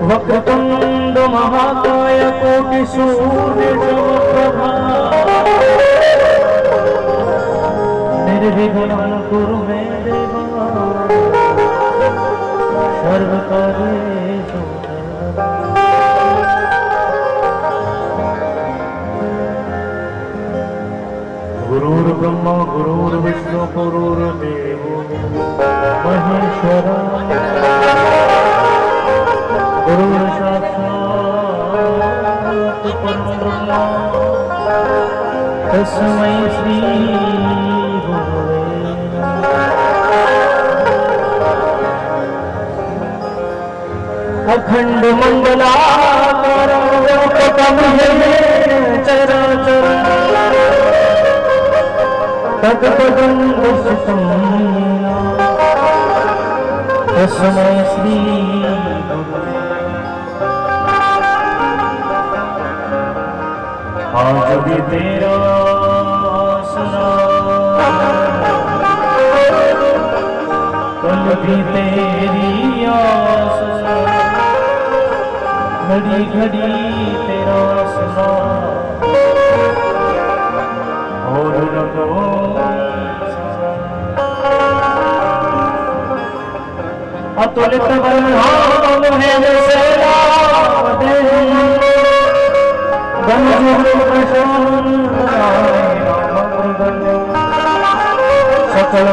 वक्रतुंड महाकाय कोटि सूर्य समप्रभा निर्विघ्नं कुरु मे देवा सर्वकार्येषु गुरुर्ब्रह्मा गुरुर्विष्णु गुरुर्देवो महेश्वरा गुरु साक्षात् परब्रह्म तस्मै श्री गुरवे अखंड मंडलाकारं व्यापकं येन चराचरं तत्पदं दर्शितं तस्मै श्री आज भी तेरा सुना कल भी तेरी आस घड़ी घड़ी तेरा सुना और रखो अतुलित बलधाम है जैसे सकल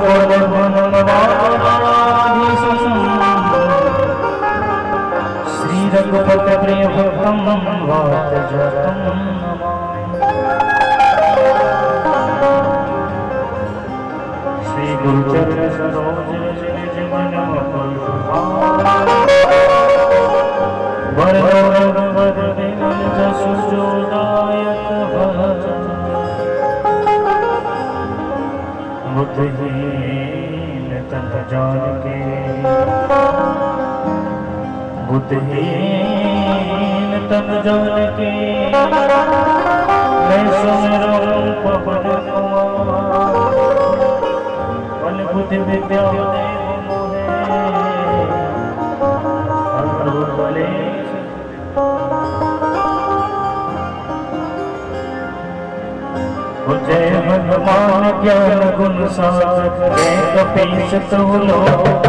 श्री रघुपति प्रिय भक्तम वात जतम श्री गुरुचरण सरोज बुद्धहीन तन जान के बुद्धहीन तन जान के मैं सुमिरऊं पवन कुमार बल बुद्धि विद्या देव मोहे जय हनुमान ज्ञान गुण सागर जय कपीस तुम लोग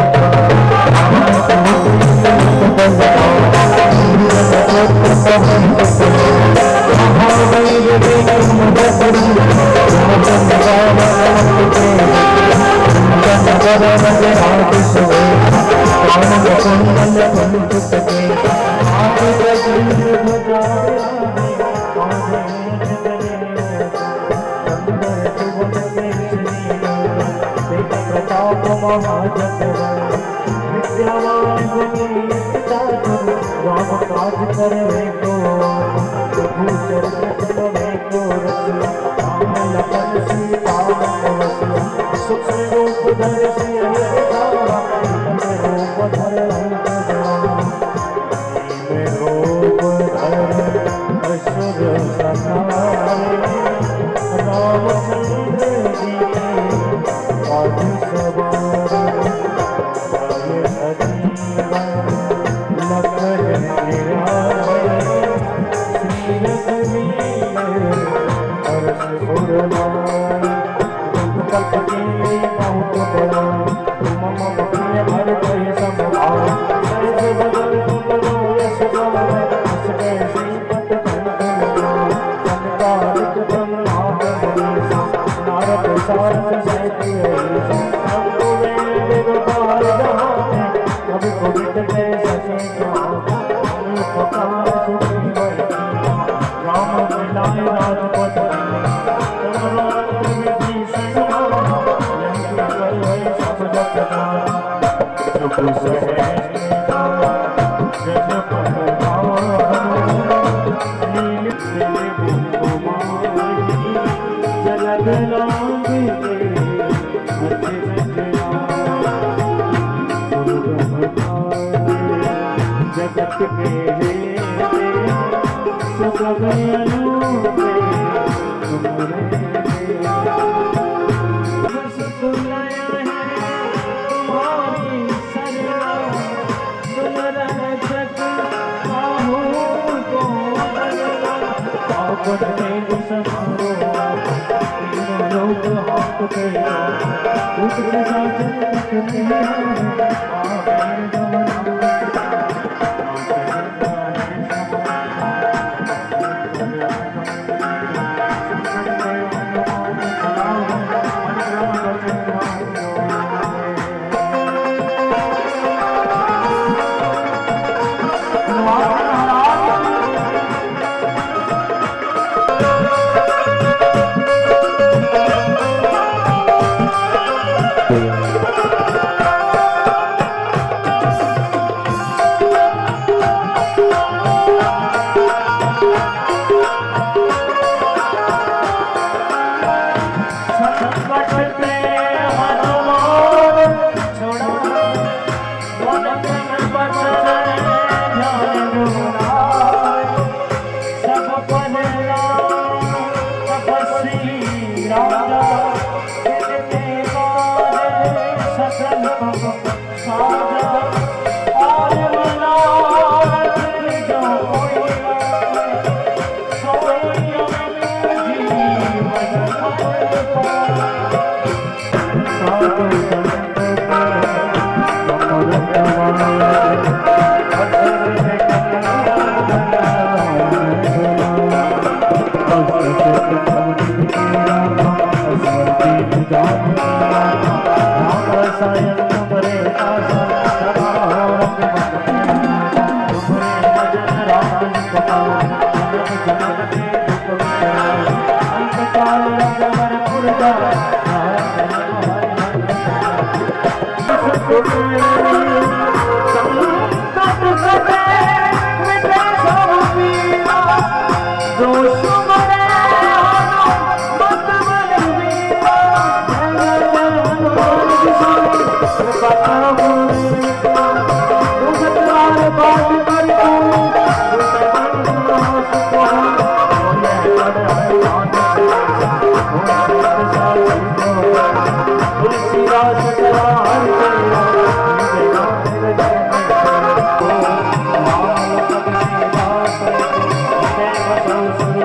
विद्यावान गुणी सागर राम काज करे को प्रभु चरित करे को रसिया राम लखन सीता वसिया सुख रूप धर सिया रूप धर रूप धर असुर सहारे रामचंद्र जी आज सवार जगत के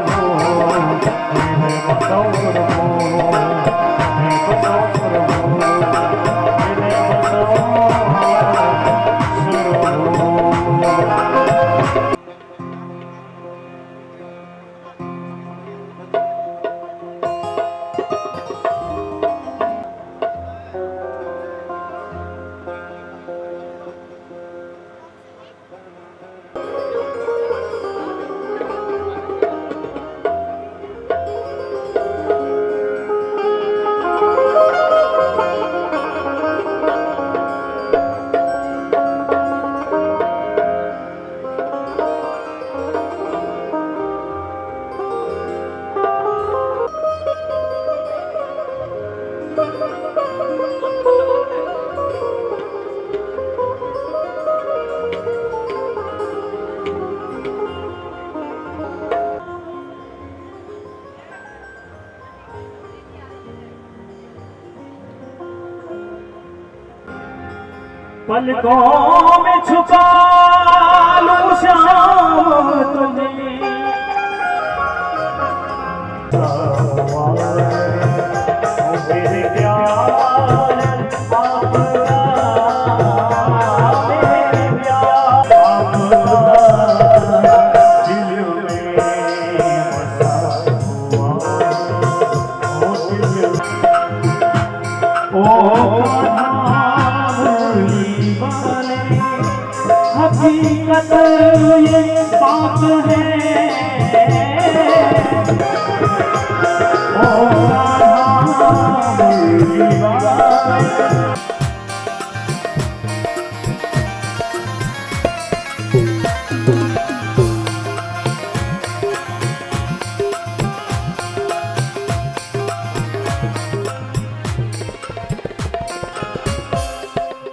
Oh पलकों में छुपा लूं शाम तुझे, मेरे प्यार आप मेरे प्यार आप दिल में बसा हुआ ओ दिल ओ हकीकत ये बात है ओ मेरी बात।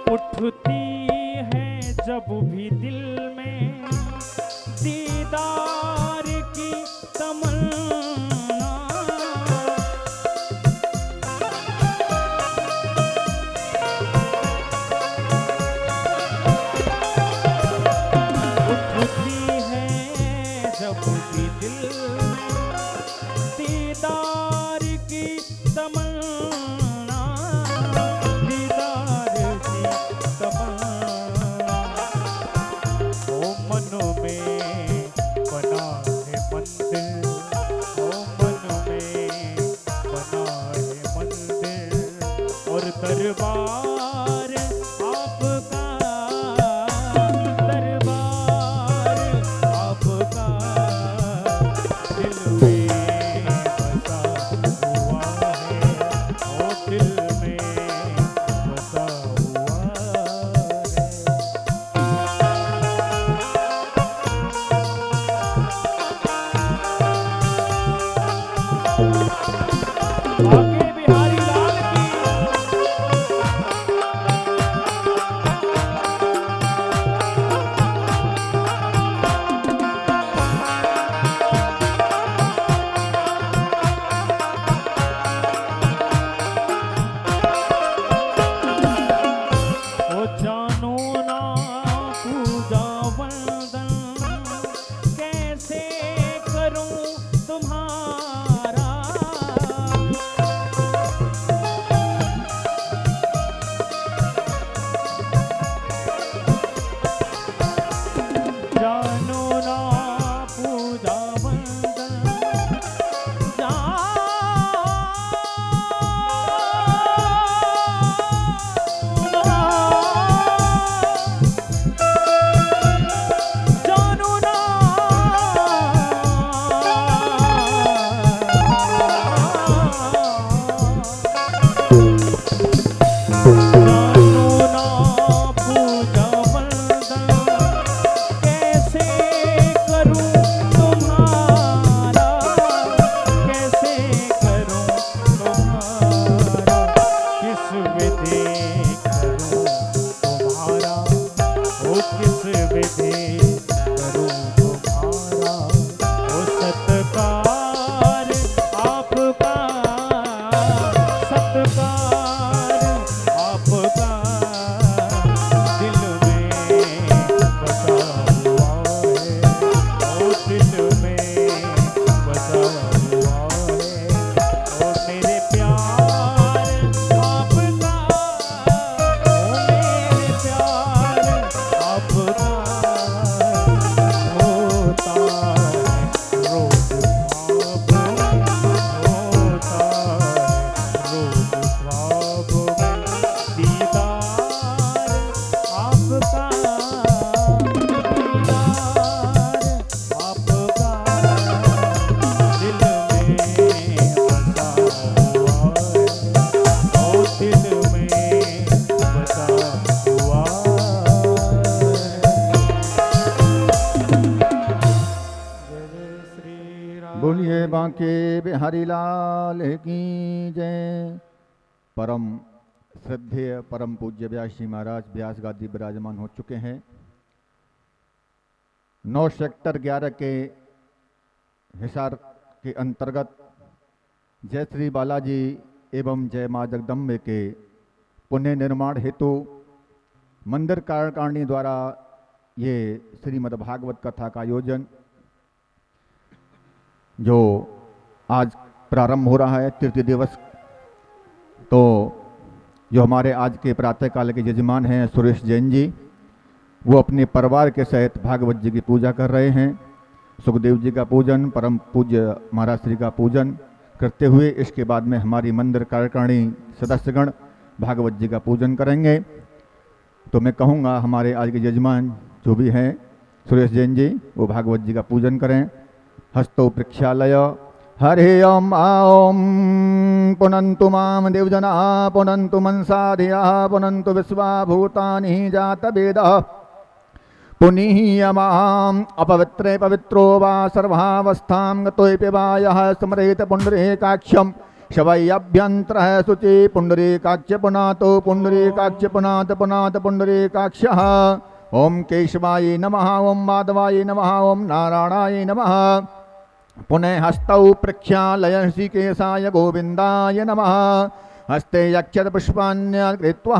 उठती है जब भी दिल में दीदार की तमन्ना, उठती है जब भी दिल में दीदार की तमन्ना, दीदार की तमन्ना। ओ मन में बना है मंदिर, ओ मन में बना है मंदिर और दरबार आपका, दरबार आपका दिल में बसा हुआ है, ओ दिल में बसा हुआ है। आगे बिहारी लाल की ओ जानो ना पूजा वंदन कैसे करूं तुम्हारा, जानो ना पूजा वंदन जानो ना जानो ना पूजा वंदन कैसे करूं तुम्हारा, कैसे करूं तुम्हारा, किस विधि करूं तुम्हारा, ओ किस विधि करूं तुम्हारा, ओ सत्कार आपका, सत्कार आपका दिल में बसा हुआ है, ओ दिल में बसा हुआ है, ओ मेरे प्यार आपका, ओ मेरे प्यार आपका होता है रोज ख्वाब में, होता है रोज ख्वाब में, दीदार आपका, दीदार आपका दिल में बसा हुआ है, ओ दिल में बसा हुआ है। जय श्री राम। बोलिए बांके बिहारी लाल की जय। परम श्रद्धेय परम पूज्य व्यास जी महाराज व्यास गादी विराजमान हो चुके हैं। 9 सेक्टर 11 के हिसार के अंतर्गत जय श्री बालाजी एवं जय माँ जगदम्बे के पुण्य निर्माण हेतु मंदिर कार्यकारिणी द्वारा ये श्रीमद् भागवत कथा का आयोजन जो आज प्रारंभ हो रहा है तृतीय दिवस, तो जो हमारे आज के प्रातःकाल के यजमान हैं सुरेश जैन जी, वो अपने परिवार के सहित भागवत जी की पूजा कर रहे हैं। सुखदेव जी का पूजन, परम पूज्य महाराज श्री का पूजन करते हुए इसके बाद में हमारी मंदिर कार्यकारिणी सदस्यगण भागवत जी का पूजन करेंगे। तो मैं कहूँगा हमारे आज के यजमान जो भी हैं सुरेश जैन जी, वो भागवत जी का पूजन करें। हस्तो प्रक्षालय। हरे ओम ओम पुनन्तु माम देवजना पुनन्तु मनसा धिया पुनन्तु विश्वा भूतानि जात वेदः पुनीयमाम् अपवित्रे पवित्रो वा सर्वावस्थां गतोऽपि वा यः स्मरेत पुण्डरीकाक्षं शवैभ्यन्तरः शुचि पुण्डरीकाक्ष पुनातो पुण्डरीकाक्ष पुनात पुनात पुण्डरीकाक्षः। ओम केशवाय नमः, ओम माधवाय नमः, ओम नारायणाय नमः। पुनः हस्तौ प्रक्षालय ऋषिकेशाय गोविंदाय नमः। हस्ते अक्षत पुष्पाण्य कृत्वा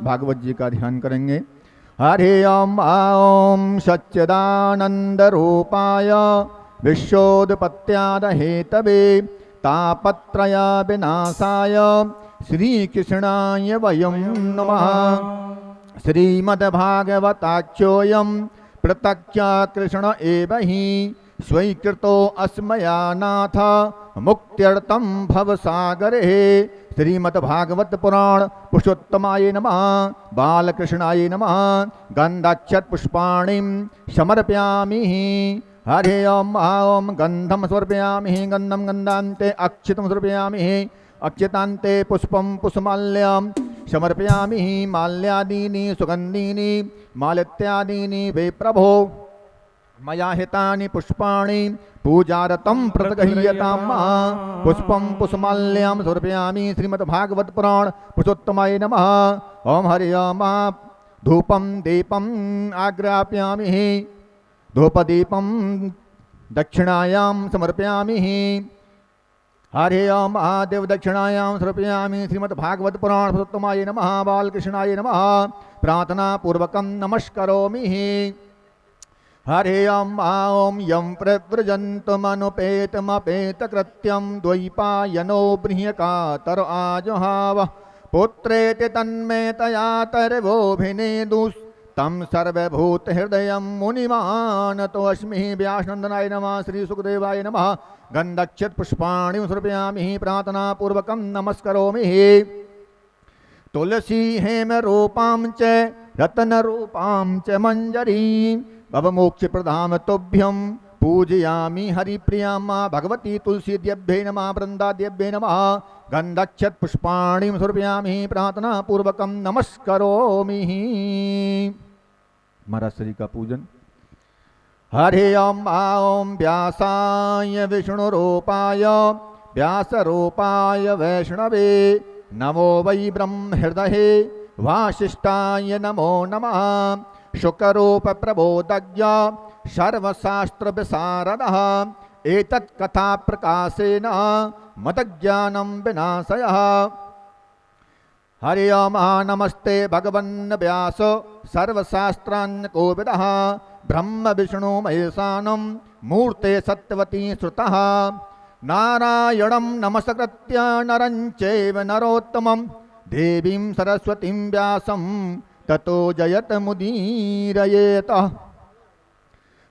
भागवत जी का ध्यान करेंगे। हरे ओम ओम सच्चिदानंद रूपाय विश्वोत्पत्त्याद हेतवे तापत्रय विनाशाय श्री कृष्णाय वयं नमः। श्रीमद्भागवताख्योऽयं प्रत्यक्ष कृष्ण एव हि स्वीकृतो अस्मया नाथ मुक्त्यर्थं भवसागरे। श्रीमद्भागवत पुराण पुरुषोत्तमाय नमः। बालकृष्णाय नमः। गन्धाक्षत पुष्पाणिं समर्पयामि। हरे ओम ओम गंधम समर्पयामि। गंधम गंधान्ते अक्षितं समर्पयामि। अक्षतान्ते पुष्पं पुष्पमाल्यं समर्पयामि। माल्यादीनि सुगन्धीनि मालित्यादीनि वे प्रभो मया हितानि पुष्पाणि पूजारतं प्रतिगृह्यताम्। पुष्पं पुष्पमाल्यं समर्पयामि। श्रीमद्भागवत पुराण पुरुषोत्तमाय नमः। ओम हरि ओम धूपं दीपम् आग्रापयामि। धूपदीपं दक्षिणायां समर्पयामि। हरे ओम देव दक्षिणायां समर्पयामि। श्रीमद्भागवत पुराण पुरुषोत्तमाय नमः। बालकृष्णाय नमः। प्रार्थना पूर्वकं नमस्करोमि। हरे ओम ओम यं प्रव्रजन्तमनुपेतमपेतकृत्यं द्वैपायनो बृह्यकातर आजुहाव पुत्रेति तन्मे तया तर्वोऽभिनेदुस्तं सर्वभूतहृदयं मुनिमानतोऽस्मि। व्यासनन्दनाय नमः। श्री सुखदेवाय नमः। गन्धक्षत पुष्पाणि समर्पयामि। प्रार्थना पूर्वकं नमस्करोमि। तुलसी हेम रूपां च रत्न रूपां च मंजरी भवमोक्ष प्रधाम तुभ्यं पूजयामि हरिप्रिया भगवती तुलसी देव्यै नमः। वृंदादेव्यै नमः। गन्धक्षत पुष्पाणि समर्पयामि। प्रार्थना पूर्वकं नमस्करोमि। महाराज श्री का पूजन। हरे ओम ओम व्यासाय विष्णुरूपाय व्यासरूपाय वैष्णवे नमो वै ब्रह्महृदये वासिष्ठाय नमो नमः। शुकरूप प्रबोधज्ञ सर्वशास्त्र विशारदः एतत् कथा प्रकाशेन मदज्ञानं विनाशयः। हरि ओम नमस्ते भगवन् व्यास सर्वशास्त्रान् कोविदः ब्रह्म विष्णु महेशानं मूर्ते सत्यवती श्रुतः। नारायणं नमस्कृत्य नरं चैव नरोत्तमं देवीं सरस्वतीं व्यासं ततो जयत मुदीरयेत।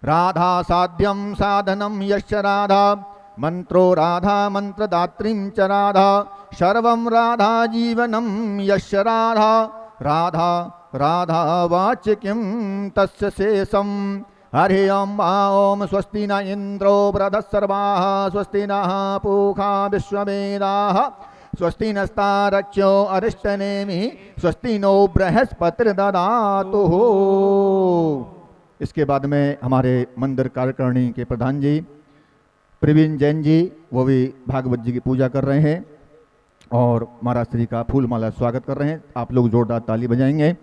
राधा साध्यं साधनं यश्च राधा मंत्रो राधा मंत्रदात्रीं च राधा सर्वं राधा जीवनं यश्च राधा राधा राधा वाचिकीं तस्य शेषम्। हरि ओम ओम स्वस्ति न इंद्रो बृहस्पतिर्वाः स्वस्ति नः पूषा विश्ववेदाः स्वस्ति नस्तारक्ष्यो अरिष्टनेमिः स्वस्ति नो बृहस्पतिर्दधातु। इसके बाद में हमारे मंदिर कार्यकारिणी के प्रधान जी प्रवीण जैन जी, वो भी भागवत जी की पूजा कर रहे हैं और महाराज श्री का फूल माला स्वागत कर रहे हैं। आप लोग जोरदार ताली बजाएंगे।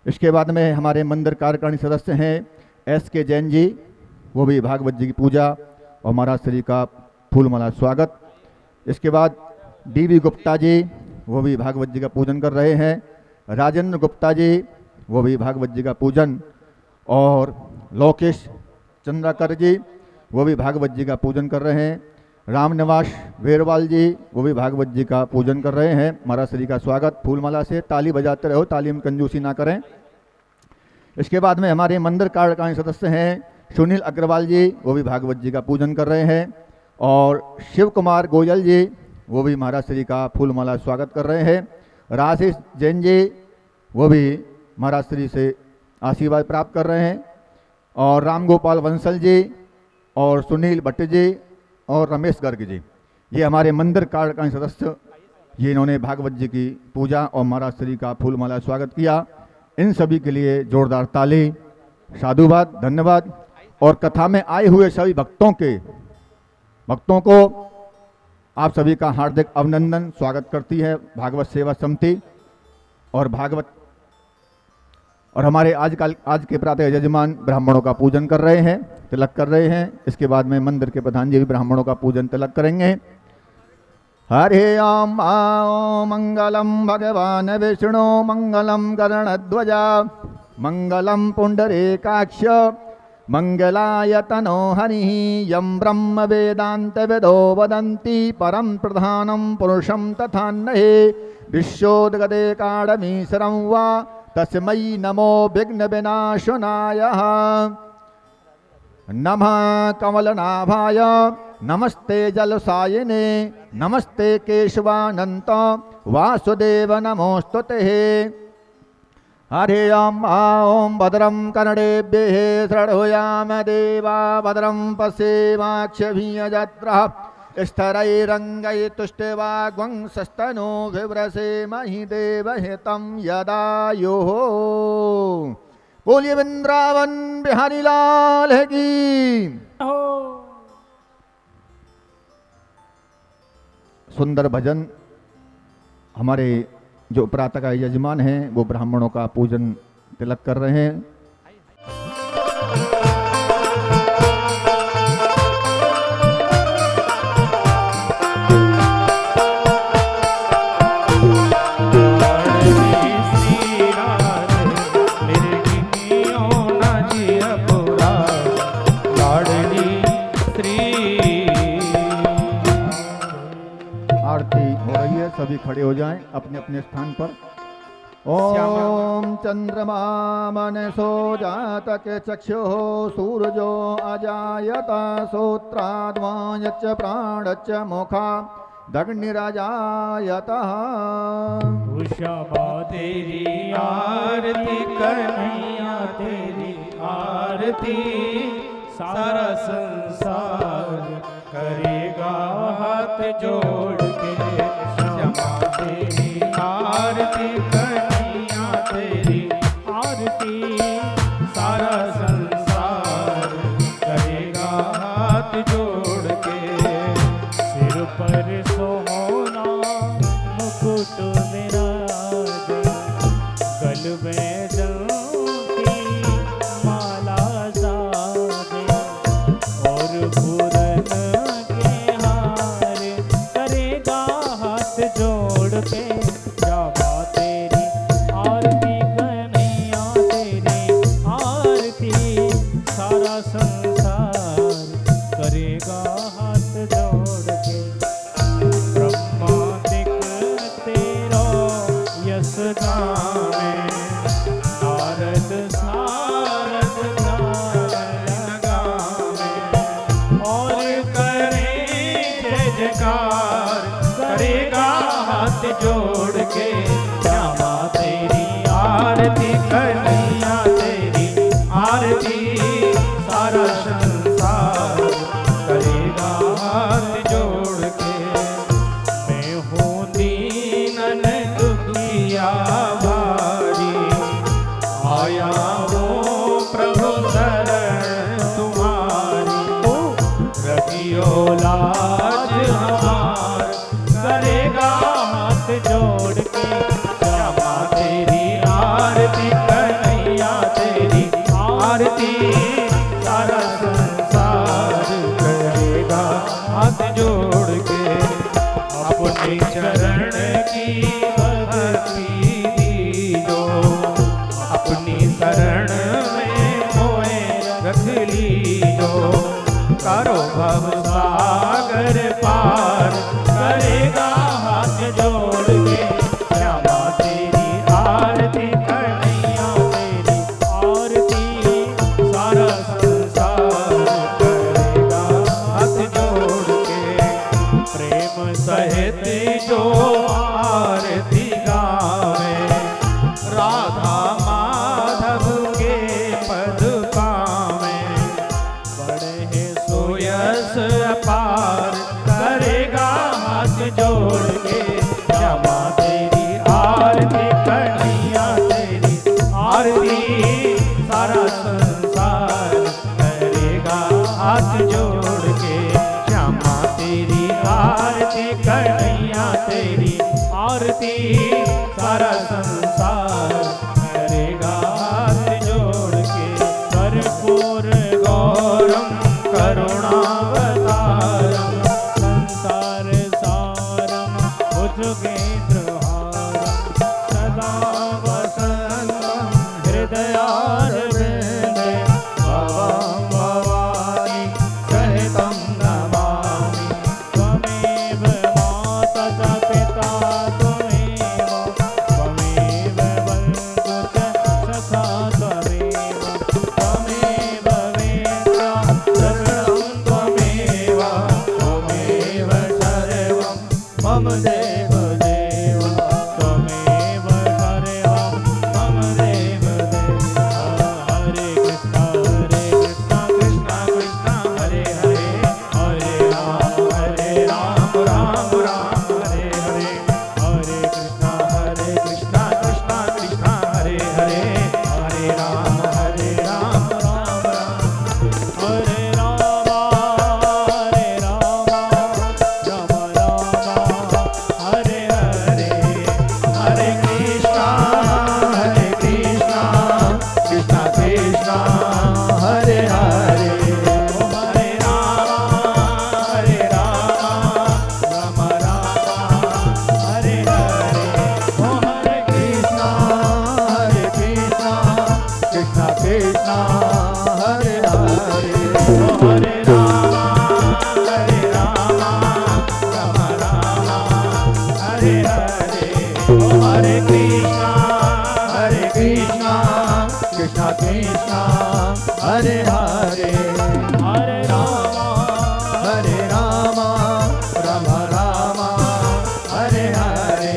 इसके बाद में हमारे मंदिर कार्यकारिणी सदस्य हैं SK जैन जी, वो भी भागवत जी की पूजा और महाराज श्री का फूल माला स्वागत। इसके बाद DB गुप्ता जी, वो भी भागवत जी का पूजन कर रहे हैं। राजेंद्र गुप्ता जी, वो भी भागवत जी का पूजन, और लोकेश चंद्राकर जी वो भी भागवत जी का पूजन कर रहे हैं। रामनिवास वेरवाल जी वो भी भागवत जी का पूजन कर रहे हैं। महाराज श्री का स्वागत फूलमाला से, ताली बजाते रहो, ताली में कंजूसी ना करें। इसके बाद में हमारे मंदिर कार्यकारिणी सदस्य हैं सुनील अग्रवाल जी, वो भी भागवत जी का पूजन कर रहे हैं, और शिव कुमार गोयल जी वो भी महाराज श्री का फूलमाला स्वागत कर रहे हैं। राजेश जैन जी वो भी महाराज श्री से आशीर्वाद प्राप्त कर रहे हैं, और राम गोपाल वंसल जी और सुनील भट्ट जी और रमेश गर्ग जी, ये हमारे मंदिर कार्यकारिणी सदस्य, ये इन्होंने भागवत जी की पूजा और महाराज श्री का फूलमाला स्वागत किया। इन सभी के लिए जोरदार ताली, साधुवाद, धन्यवाद। और कथा में आए हुए सभी भक्तों को आप सभी का हार्दिक अभिनंदन, स्वागत करती है भागवत सेवा समिति और भागवत। और हमारे आज के प्रातः यजमान ब्राह्मणों का पूजन कर रहे हैं, तिलक कर रहे हैं। इसके बाद में मंदिर के प्रधान जी भी ब्राह्मणों का पूजन तिलक करेंगे। हरे ओम मंगलम भगवान विष्णु मंगलम गरुड़ध्वजा मंगलम पुंडरीकाक्ष मंगलाय तनो हरिः यं ब्रह्म वेदांत वेदो वदन्ति परम प्रधानं पुरुषं तथान्नहे विश्वोद्गते काडमीशरं वा तस्मै नमो विघ्न विनाशनाय नमः कमलनाभाय नमस्ते जलसायिने नमस्ते केशवानंत वासुदेव नमोस्तुते। हरे ओम भद्रं कर्णेभ्यः शृणुयाम देवा भद्रं पश्येमाक्षभिर्यजत्रः स्थिरैरङ्गैस्तुष्टवाग्वंशस्तनूभिर्व्रसेमहि देवहितं यदायुः। बोलिए वृंदावन बिहारी लाल की। सुंदर भजन हमारे जो प्रातः का यजमान हैं वो ब्राह्मणों का पूजन तिलक कर रहे हैं। सभी खड़े हो जाएं अपने अपने स्थान पर। ओम चंद्रमा मनसो जातक चक्षु सूरजो अजायत श्रोत्राद्वायच प्राणच मुखा दग्निराजायत। उषा तेरी आरती कन्हैया तेरी आरती सारा संसार करेगा हाथ जोड़ के। तेरी आरती कन्हैया तेरी आरती सारा संसार करेगा हाथ जोड़ के। सिर पर सोना मुकुट विराजे गल में जंती माला साजे और पूरन के हार करेगा हाथ जोड़ के। जावा तेरी आरती कन्हैया तेरी आरती सारा संसार करेगा हाथ जोड़ के। ब्रह्मादिक तेरो यश गावे नारद सारद नारायण गावे और करे जय जयकार करेगा हाथ जोड़ के। श्यामा तेरी आरती कन्हैया तेरी आरती सारा संसार करेगा हाथ जोड़ के। मैं हूँ दीनन दुखिया भारी आया हूँ प्रभु शरण तुम्हारी। रखियो लाज हमार करेगा हाथ जोड़ के। श्यामा तेरी आरती कन्हैया तेरी आरती सारा संसार करेगा हाथ जोड़ के। अपने चरण की भक्ति दीजो अपने पार करेगा हाथ जोड़ के। श्यामा तेरी आरती कन्हैया तेरी आरती सारा संसार करेगा हाथ जोड़ के। प्रेम सहित जो आरती गावे राधा माधव के पद पावे बड़े सोयस अपार करेगा हाथ जोड़ के। श्यामा तेरी आरती कन्हैया तेरी आरती सारा संसार करेगा हाथ जोड़ के। श्यामा तेरी आरती कन्हैया तेरी आरती सारा संसार करेगा हाथ जोड़ के। कर्पूर गौरम करुणावतारम संसार सारम भुजगेन्द्रहारम सदा वसन्तं हृदयारविन्दे भवं भवानी सहितं नमामि। त्वमेव माता च पिता त्वमेव त्वमेव बन्धु च सखा त्वमेव त्वमेव वेत्ता सर्वं त्वमेव त्वमेव सर्वं मम देव देव त्वमेव सर्वं मम देव देव। हरे कृष्णा कृष्णा कृष्णा हरे हरे हरे राम राम राम हरे हरे। हरे कृष्णा कृष्णा कृष्णा हरे हरे हरे राम राम राम। हरे राम राम राम हरे हरे। हरे कृष्णा कृष्णा कृष्णा हरे हरे। हरे राम राम हरे हरे। हरे कृष्णा कृष्णा कृष्णा हरे हरे। हरे राम राम हरे हरे। हरे कृष्णा कृष्णा कृष्णा हरे हरे। हरे राम राम राम हरे हरे।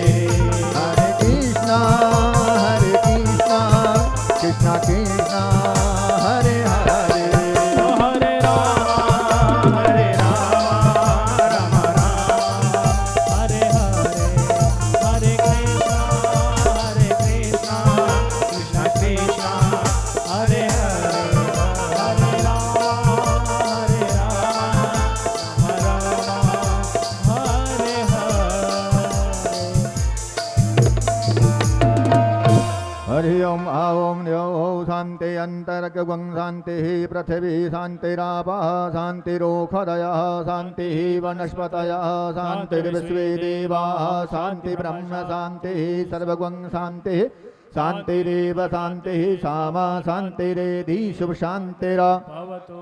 हरे कृष्णा कृष्णा कृष्णा हरे हरे। हरे राम राम हरे हरे। हरे कृष्णा कृष्णा कृष्णा हरे हरे। हरे राम हरे हरे। हरि ओम ओम यो शांति अंतरगं शांति पृथिवी शांतिरापः शांतिरोषधयः शांति वनस्पतयः शांतिर्विश्वे देवाः शांति ब्रह्म शांति सर्वगं शांति शांतिरेव शांति सामा शांतिरेधि शुभ शांतिरा भवतु।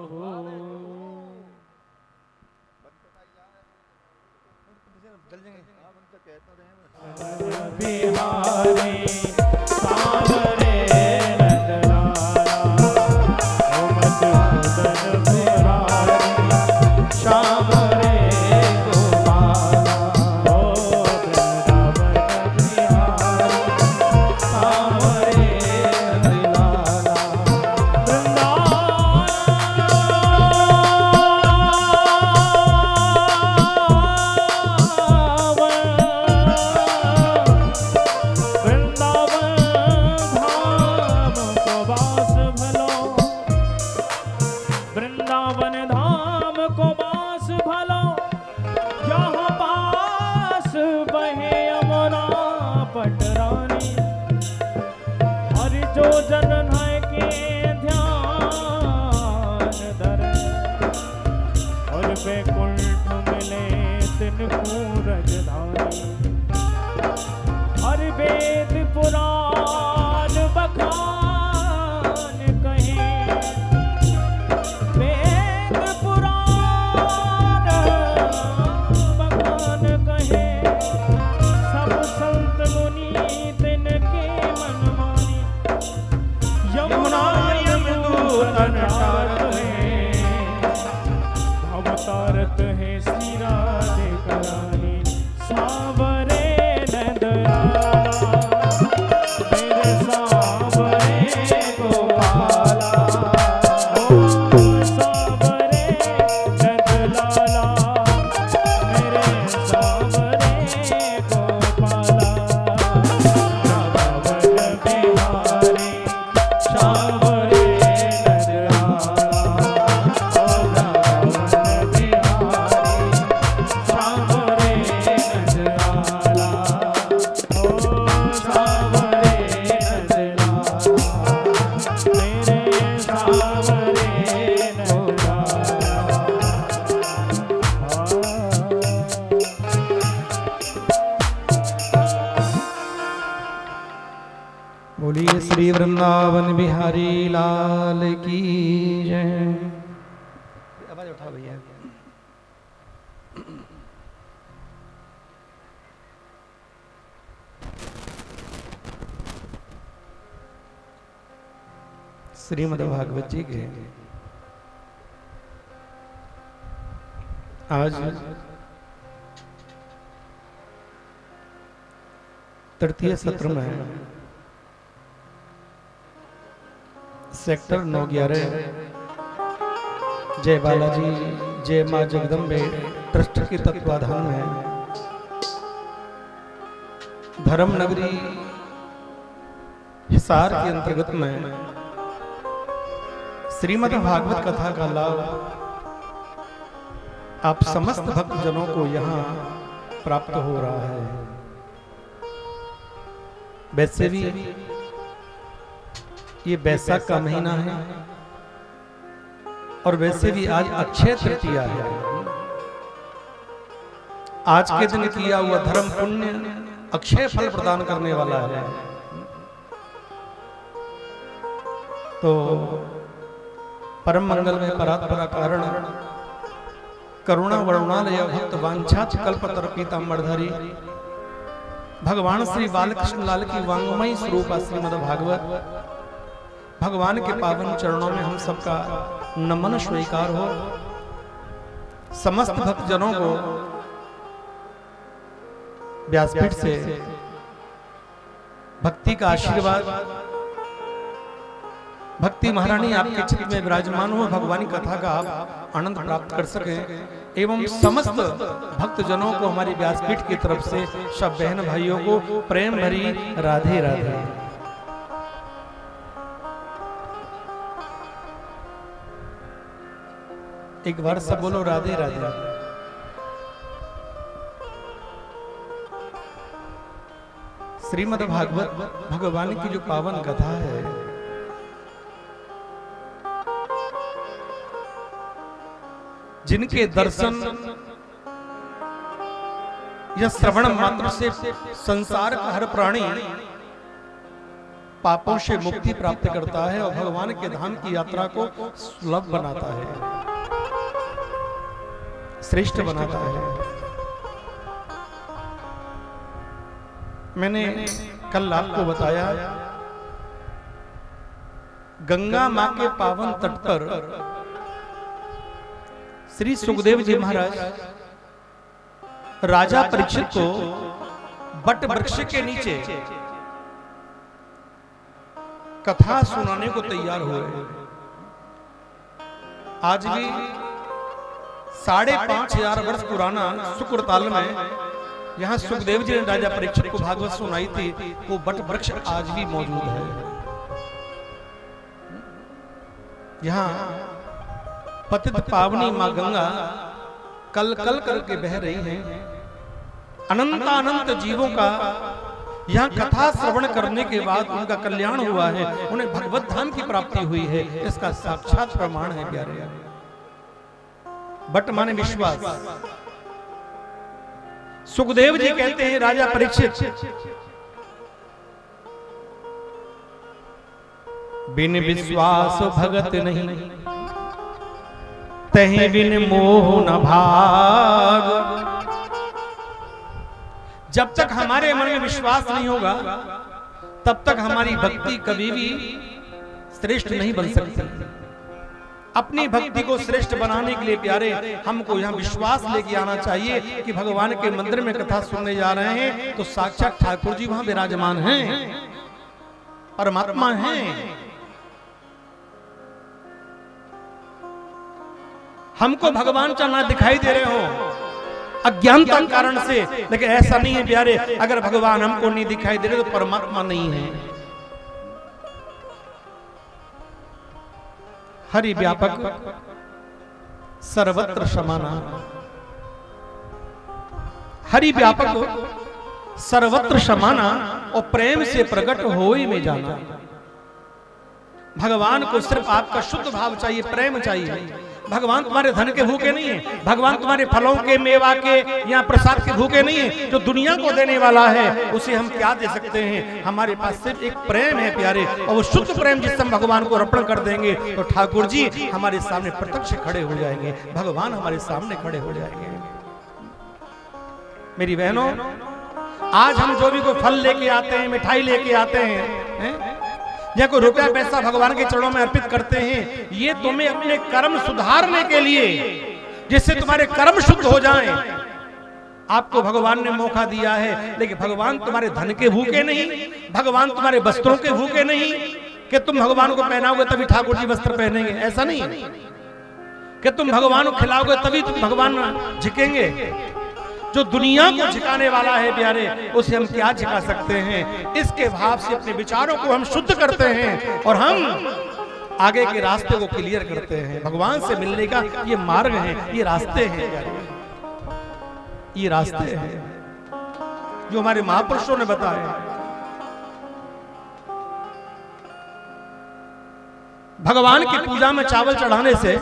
बिहारी सावरे नंदलाला ओ मधुसूदन मुरारी श्याम रे गोपाला ओ वृंदावन बिहारी सावरे नंदलाला। वृंदावन धाम को बास भलो जहाँ पास बहे यमुना पटरानी। हरि जो जन है के ध्यान धरे और बैकुंठ मिले तिनको रजधानी। हरि वेद पुराण बखान कहे वेद पुराण बखान श्री वृंदावन बिहारी लाल की जय। आवाज उठा भैया। श्रीमद् भागवत जी के आज तृतीय सत्र में सेक्टर 9/11 जय बालाजी जय मां जगदम्बे ट्रस्ट के तत्वाधान में धर्म नगरी हिसार के अंतर्गत में श्रीमद् भागवत कथा का लाभ आप समस्त भक्तजनों को यहाँ प्राप्त हो रहा है। वैसे भी ये बैसाख का महीना है और वैसे भी आज अक्षय तृतीया है। आज के दिन किया हुआ धर्म पुण्य अक्षय फल प्रदान करने वाला है। तो परम मंगल में परात्परा कारण करुणा वरुणालय भक्त वांछाच कल्पतरुपीतांबरधरी भगवान श्री बालकृष्ण लाल की वांगमयी स्वरूप श्रीमद् भागवत भगवान के पावन चरणों में हम सबका नमन स्वीकार हो। समस्त भक्तजनों को व्यासपीठ से भक्ति का आशीर्वाद, भक्ति महारानी आपके चित्त में विराजमान हो, भगवान की कथा का आप आनंद प्राप्त कर सकें एवं समस्त भक्तजनों को हमारी व्यासपीठ की तरफ से सब बहन भाइयों को प्रेम भरी राधे राधे। एक बार सब बोलो राधे राधे। श्रीमद् भागवत भगवान की जो पावन कथा है जिनके दर्शन या श्रवण मात्र से संसार का हर प्राणी पापों से मुक्ति प्राप्त करता है और भगवान के धाम की यात्रा को सुलभ बनाता है, श्रेष्ठ बनाता है। मैंने कल आपको बताया गंगा मां के पावन तट पर श्री सुखदेव जी महाराज राजा परीक्षित को बट वृक्ष के नीचे कथा सुनाने को तैयार हुए। आज भी 5,500 वर्ष पुराना शुक्रताल में यहाँ सुखदेव जी ने राजा परीक्षित को भागवत सुनाई थी, वो बट वृक्ष आज भी मौजूद है। यहाँ पतित पावनी मां गंगा कल कल करके बह रही हैं। अनंत जीवों का यहाँ कथा श्रवण करने के बाद उनका कल्याण हुआ है, उन्हें भगवत धाम की प्राप्ति हुई है, इसका साक्षात प्रमाण है प्यारे। बट माने विश्वास। सुखदेव जी कहते हैं राजा परीक्षित बिन विश्वास भगत नहीं तहि बिन मोह न भाग। जब तक हमारे मन में विश्वास नहीं होगा तब तक हमारी भक्ति कभी भी श्रेष्ठ नहीं बन सकती। अपनी भक्ति को श्रेष्ठ बनाने के लिए प्यारे हमको यहाँ विश्वास लेके आना चाहिए कि भगवान के मंदिर में कथा सुनने जा रहे हैं तो साक्षात ठाकुर जी वहां विराजमान हैं, परमात्मा हैं। हमको भगवान चलना दिखाई दे रहे हो अज्ञानता कारण से, लेकिन ऐसा नहीं है प्यारे। अगर भगवान हमको नहीं दिखाई दे रहे तो परमात्मा नहीं है। हरि व्यापक सर्वत्र समाना, हरि व्यापक सर्वत्र समाना और प्रेम से प्रकट होई में जाना। भगवान को सिर्फ आपका शुद्ध भाव चाहिए, प्रेम चाहिए। भगवान तुम्हारे धन के भूखे नहीं है, भगवान तुम्हारे फलों के, मेवा के या प्रसाद के भूखे नहीं है। जो दुनिया को देने वाला है उसे हम क्या दे सकते हैं? हमारे पास सिर्फ एक प्रेम है प्यारे, और वो शुद्ध प्रेम जिससे हम भगवान को अर्पण कर देंगे तो ठाकुर जी हमारे सामने प्रत्यक्ष खड़े हो जाएंगे, भगवान हमारे सामने खड़े हो जाएंगे। मेरी बहनों, आज हम जो भी कोई फल लेके आते हैं, मिठाई लेके आते हैं, या कोई रुपया पैसा भगवान के चरणों में अर्पित करते हैं, ये तुम्हें अपने कर्म सुधारने के लिए, जिससे तुम्हारे कर्म शुद्ध हो जाएं, आपको भगवान ने मौका दिया है। लेकिन भगवान तुम्हारे धन के भूखे नहीं, भगवान तुम्हारे वस्त्रों के भूखे नहीं कि तुम भगवान को पहनाओगे तभी ठाकुर जी वस्त्र पहनेंगे, ऐसा नहीं कि तुम भगवान को खिलाओगे तभी तुम भगवान झुकेंगे। जो दुनिया को झुकाने वाला है प्यारे, उसे हम क्या झुका सकते हैं? इसके भाव से अपने विचारों को हम शुद्ध करते हैं और हम आगे के रास्ते को क्लियर करते हैं। भगवान से मिलने का ये मार्ग है, ये रास्ते हैं प्यारे, ये रास्ते हैं जो हमारे महापुरुषों ने बताए। भगवान की पूजा में चावल चढ़ाने से,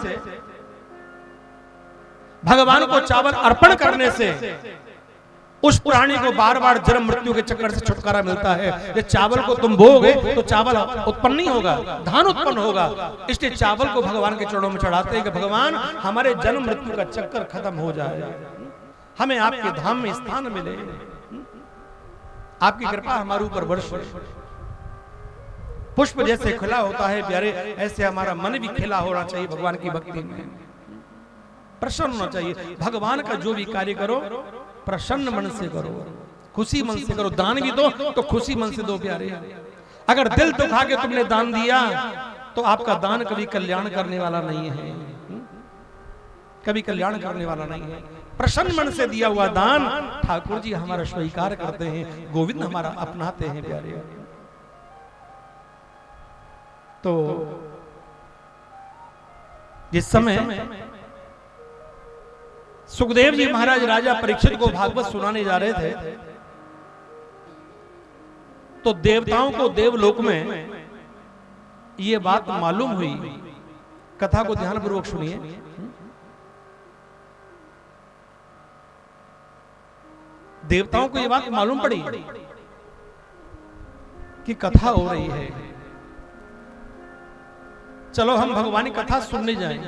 भगवान को चावल अर्पण करने से उस प्राणी को बार बार जन्म मृत्यु के चक्कर से छुटकारा मिलता है। ये चावल को तुम बोओगे तो चावल उत्पन्न नहीं होगा, धान उत्पन्न होगा। इसलिए चावल को भगवान के चरणों में चढ़ाते हैं कि भगवान हमारे जन्म मृत्यु का चक्कर खत्म हो जाए, हमें आपके धाम में स्थान मिले, आपकी कृपा हमारे ऊपर वर्षे। पुष्प जैसे खिला होता है प्यारे, ऐसे हमारा मन भी खिला होना चाहिए भगवान की भक्ति में, प्रसन्न होना चाहिए। भगवान का जो भी कार्य करो प्रसन्न मन से करो, खुशी मन से करो। दान भी दो तो खुशी मन से दो प्यारे। अगर दिल दुखा के तुमने दान दिया तो आपका दान कभी कल्याण करने वाला नहीं है, कभी कल्याण करने वाला नहीं है। प्रसन्न मन से दिया हुआ दान ठाकुर जी हमारा स्वीकार करते हैं, गोविंद हमारा अपनाते हैं प्यारे। तो जिस समय सुखदेव जी महाराज राजा परीक्षित को भागवत सुनाने जा रहे थे तो देवताओं को देवलोक में ये बात मालूम हुई। कथा को ध्यानपूर्वक सुनिए। देवताओं को ये बात मालूम पड़ी कि कथा हो रही है, चलो हम भगवान की कथा सुनने जाएं।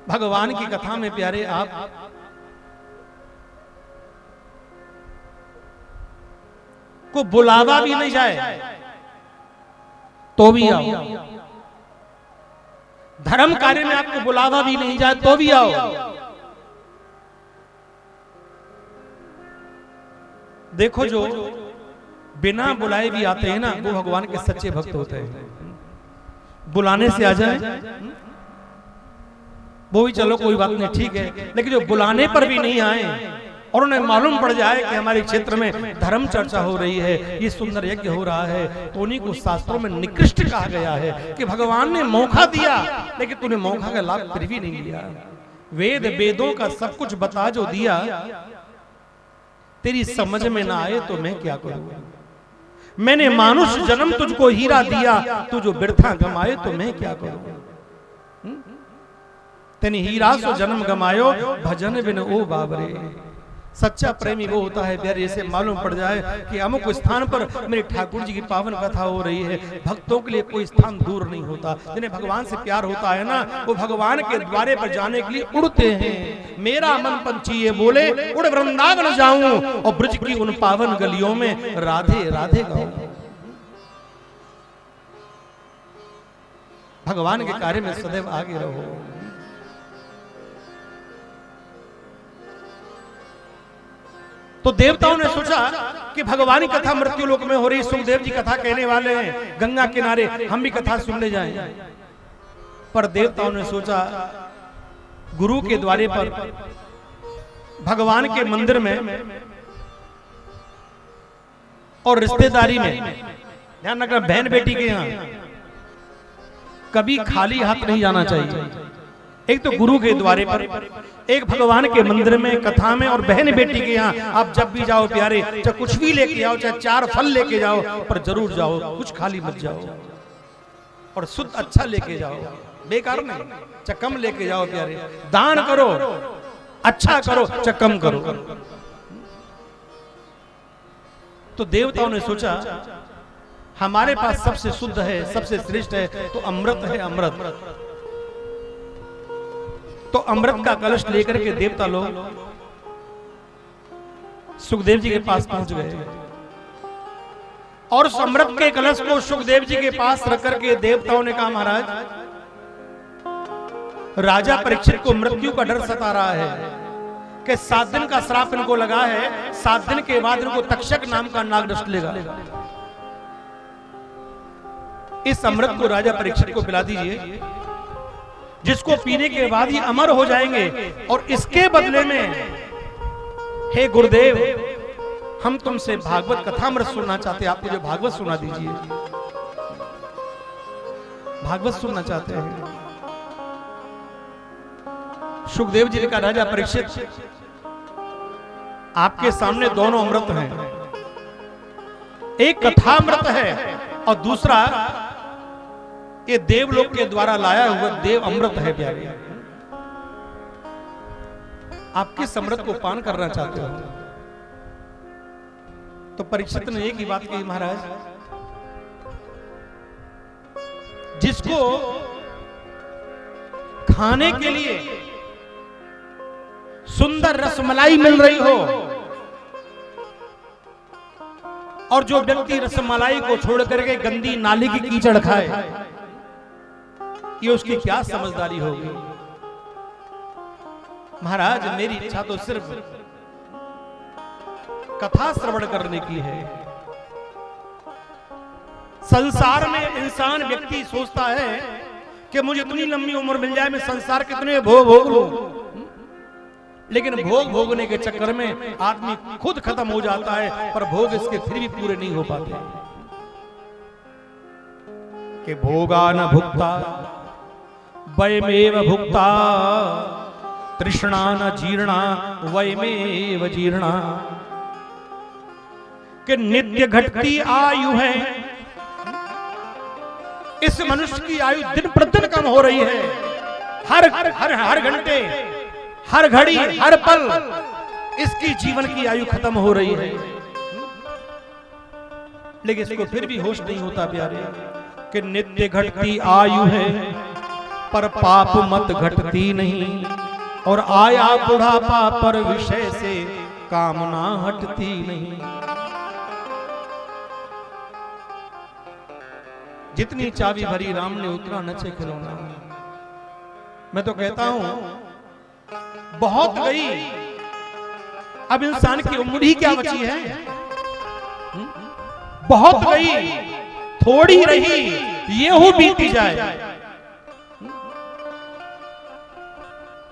भगवान की कथा में प्यारे आप को बुलावा भी नहीं जाए तो भी आओ, धर्म कार्य में आपको बुलावा भी नहीं जाए तो भी आओ। देखो जो बिना बुलाए भी आते हैं ना, वो भगवान के सच्चे भक्त होते हैं। बुलाने से आ जाए वो भी चलो कोई बात नहीं, ठीक है, लेकिन जो बुलाने पर भी नहीं आए और उन्हें मालूम पड़ जाए कि हमारे क्षेत्र में धर्म चर्चा हो रही है, ये सुंदर यज्ञ हो रहा है, तो उन्हीं को शास्त्रों में निकृष्ट कहा गया है कि भगवान ने मौका दिया लेकिन तूने मौका का लाभ फिर भी नहीं लिया। वेद वेदों का सब कुछ बता जो दिया, तेरी समझ में ना आए तो मैं क्या करूं। मैंने मानुष जन्म तुझको हीरा दिया, तू जो व्यर्था गमाए तो मैं क्या करूं। तेने हीरा सो जन्म गमायो, भजन बिन ओ बाबरे। सच्चा प्रेमी वो होता है प्यारे, जैसे मालूम पड़ जाए कि अमुक स्थान पर मेरे ठाकुर जी की पावन कथा हो रही है। भक्तों के लिए कोई स्थान दूर नहीं होता। जिन्हें भगवान से प्यार होता है ना, वो भगवान के द्वारे पर जाने के लिए उड़ते हैं। मेरा मन पंछी ये बोले, उड़ वृंदावन जाऊं और ब्रज की उन पावन गलियों में राधे राधे गाऊं। भगवान के कार्य में सदैव आगे रहो। तो देवताओं ने सोचा कि भगवान की कथा मृत्यु लोक में हो रही, सुखदेव जी कथा कहने वाले हैं गंगा किनारे, हम भी कथा सुनने जाएं। पर देवताओं ने सोचा गुरु के द्वारे पर भगवान के मंदिर में और रिश्तेदारी में, ध्यान रखना बहन बेटी के यहाँ कभी खाली हाथ नहीं जाना चाहिए। एक तो गुरु के द्वारे पर, एक भगवान के मंदिर में, कथा में, और बहन बेटी के यहाँ आप जब भी जाओ प्यारे, चाहे कुछ भी लेके जाओ, चाहे 4 फल लेके जाओ, पर जरूर जाओ, कुछ खाली मत जाओ और शुद्ध अच्छा लेके जाओ। बेकार नहीं, चक्कम लेके जाओ प्यारे, दान करो, अच्छा करो, चक्कम करो। तो देवताओं ने सोचा हमारे पास सबसे शुद्ध है, सबसे श्रेष्ठ है तो अमृत है, अमृत। तो अमृत का कलश लेकर के देवता लोग सुखदेव जी के पास पहुंच गए और उस अमृत के कलश को सुखदेव जी के पास रख करके देवताओं ने कहा, महाराज राजा परीक्षित को मृत्यु का डर सता रहा है कि 7 दिन का श्राप इनको लगा है, 7 दिन के बाद इनको तक्षक नाम का नाग डस लेगा। इस अमृत को राजा परीक्षित को पिला दीजिए, जिसको पीने के बाद ही अमर हो जाएंगे। और इसके बदले में हे गुरुदेव, हम तुमसे भागवत कथामृत सुनना चाहते हैं, आप मुझे भागवत सुना दीजिए। भागवत सुनना चाहते हैं। सुखदेव जी ने कहा, राजा परीक्षित, आपके सामने दोनों अमृत हैं, एक कथामृत है और दूसरा ये देवलोक के द्वारा लाया हुआ देव अमृत है प्यारे। आप किस अमृत को पान करना चाहते हो? तो परीक्षित ने एक ही बात कही, महाराज जिसको खाने के लिए सुंदर रसमलाई मिल रही हो और जो व्यक्ति रसमलाई को छोड़ करके गंदी नाली की कीचड़ खाए, ये उसकी क्या समझदारी होगी? महाराज मेरी इच्छा तो सिर्फ कथा श्रवण करने की है। संसार में इंसान व्यक्ति सोचता है कि मुझे इतनी लंबी उम्र मिल जाए, मैं संसार कितने भोग भोग लूं, लेकिन भोग भोगने के चक्कर में आदमी खुद खत्म हो जाता है, पर भोग इसके फिर भी पूरे नहीं हो पाते। कि भोगा न भुक्ता वयमेव भुक्ता, तृष्णा न जीर्णा वयमेव जीर्णा। कि नित्य घटती आयु है, इस मनुष्य की आयु दिन प्रतिदिन कम हो रही है। हर घंटे, हर घड़ी, हर पल इसकी जीवन की आयु खत्म हो रही है, लेकिन इसको फिर भी होश नहीं होता प्यारे कि नित्य घटती आयु है पर पाप मत घटती नहीं, और आया बुढ़ापा पर विषय से कामना हटती नहीं। जितनी चाबी भरी राम ने उतना नचे खिलौना। मैं तो कहता हूं बहुत गई, अब इंसान की उम्र ही क्या बची है? बहुत गई, थोड़ी रही, ये हो बीती जाए।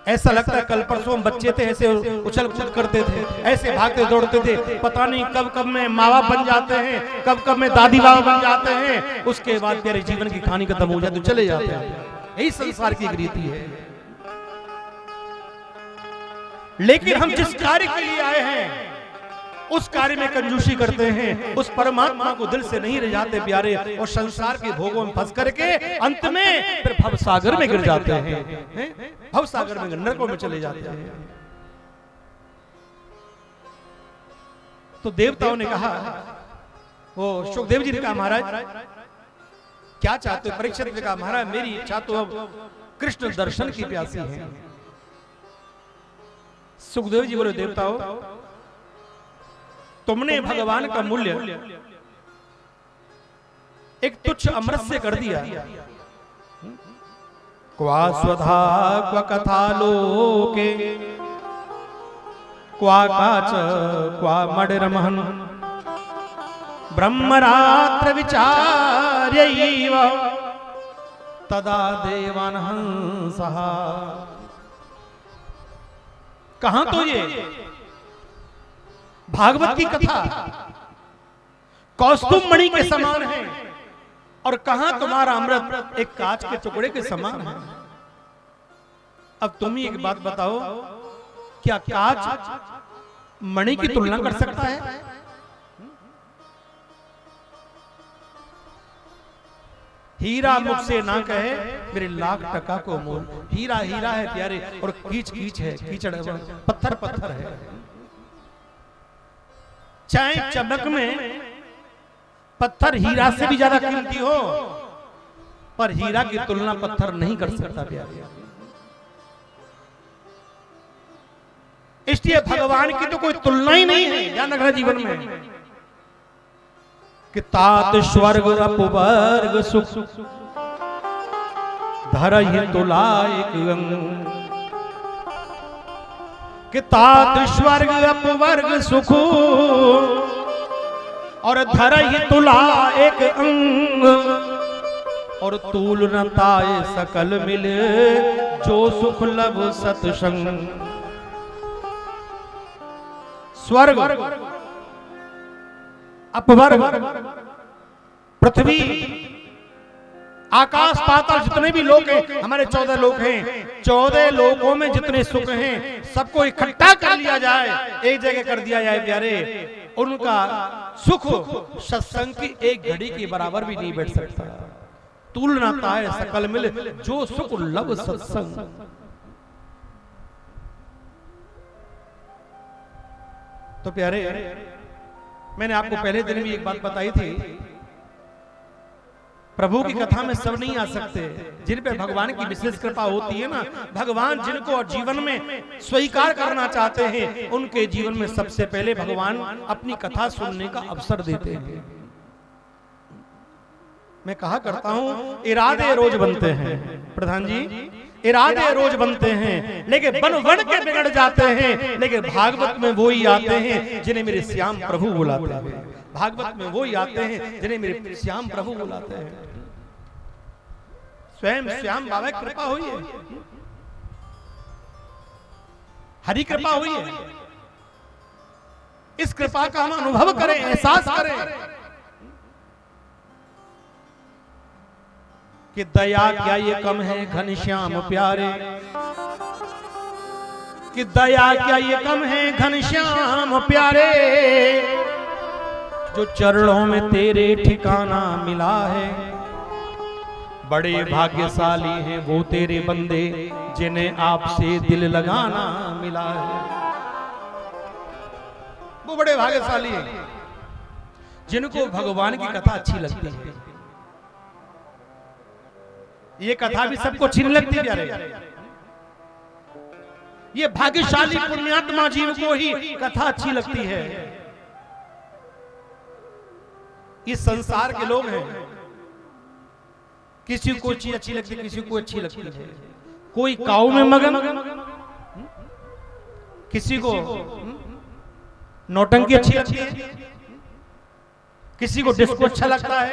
ऐसा लगता है कल परसों हम बच्चे थे, ऐसे उछल कूद करते थे, ऐसे भागते दौड़ते थे, पता नहीं कब कब में माँ बाप बन जाते हैं, कब कब में दादी बाबा बन जाते हैं, उसके बाद तेरे जीवन की कहानी खत्म हो जाती, चले जाते हैं। यही संसार की एक रीति है। लेकिन हम जिस कार्य के लिए आए हैं उस कार्य में कंजूसी करते हैं, उस परमात्मा को दिल से नहीं रिझाते प्यारे, और संसार के भोगों में फंस करके अंत में फिर भव सागर में गिर जाते हैं, भव सागर में नरकों में चले जाते हैं। तो देवताओं ने कहा, वो सुखदेव जी ने कहा, महाराज क्या चाहते हो? परीक्षित ने कहा, महाराज मेरी इच्छा तो अब कृष्ण दर्शन की प्यासी है। सुखदेव जी बोले, देवताओं तुमने भगवान का मूल्य एक तुच्छ अमृत से कर दिया। क्वा स्वधा क्वा कथा लोके क्वा काच क्वा मणिरमहन ब्रह्मरात्र विचार्यैव तदा देवान हंसः। कहां तो ये भागवत की कथा कौस्तुभ मणि के समान है, और कहां तुम्हारा अमृत एक कांच के टुकड़े के समान है। अब तुम ही एक बात बताओ, क्या कांच मणि की तुलना कर सकता है? हीरा मुख से ना कहे मेरे लाख टका को मोल। हीरा हीरा है प्यारे और कीच कीच है, कीचड़ है, पत्थर पत्थर है। चाहे चमक में पत्थर हीरा से भी ज्यादा कीमती हो, पर हीरा की तुलना पत्थर नहीं कर सकता प्यारे। इसलिए भगवान की तो कोई तुलना ही नहीं है ध्यान रखना जीवन में कि तात स्वर्ग अपवर्ग सुख धरहि तुला एक अंग। कि तात स्वर्ग अपवर्ग सुख और धरहि तुला एक अंग। और तूल न ताए सकल मिले जो सुख लब सतसंग। स्वर्ग अपवर्ग पृथ्वी आकाश पाताल जितने भी लोक हैं, हमारे 14 लोक हैं, 14 लोकों में जितने सुख हैं सबको इकट्ठा कर लिया जाए, एक जगह कर दिया जाए प्यारे, उनका सुख सत्संग की एक घड़ी के बराबर भी नहीं बैठ सकता। तुलना ताए सकल मिल जो सुख लब सत्संग। तो प्यारे मैंने आपको पहले दिन भी एक बात बताई थी, प्रभु की कथा में सब नहीं आ सकते, जिन पे भगवान की विशेष कृपा होती है ना, भगवान जिनको जीवन में स्वीकार करना चाहते हैं उनके जीवन में सबसे पहले भगवान अपनी कथा सुनने का अवसर देते हैं। मैं कहा करता हूं इरादे रोज बनते हैं प्रधान जी, इरादे रोज बनते हैं, लेकिन बन बन के बिगड़ जाते हैं। लेकिन भागवत में वो ही आते हैं जिन्हें मेरे श्याम प्रभु बुलाते हैं। भागवत में वो ही आते हैं जिन्हें मेरे श्याम प्रभु बुलाते हैं। स्वयं श्याम बाबा की कृपा हुई है, हरि कृपा हुई है। इस कृपा का हम अनुभव करें, एहसास करें कि दया क्या ये कम है घनश्याम प्यारे। कि दया क्या ये कम है घनश्याम प्यारे। जो चरणों में तेरे ठिकाना मिला है, बड़े भाग्यशाली हैं वो तेरे बंदे जिन्हें आपसे दिल लगाना मिला है। वो बड़े भाग्यशाली हैं जिनको भगवान की कथा अच्छी लगती है। ये कथा भी सबको अच्छी नहीं लगती प्यारे, ये भाग्यशाली पुण्यात्मा जीव को ही कथा अच्छी लगती है। ये संसार के लोग हैं, किसी को चीज अच्छी लगती है, किसी को अच्छी लगती है। कोई काऊ में मगन, किसी को नौटंकी अच्छी लगती है, किसी को डिस्को अच्छा लगता है,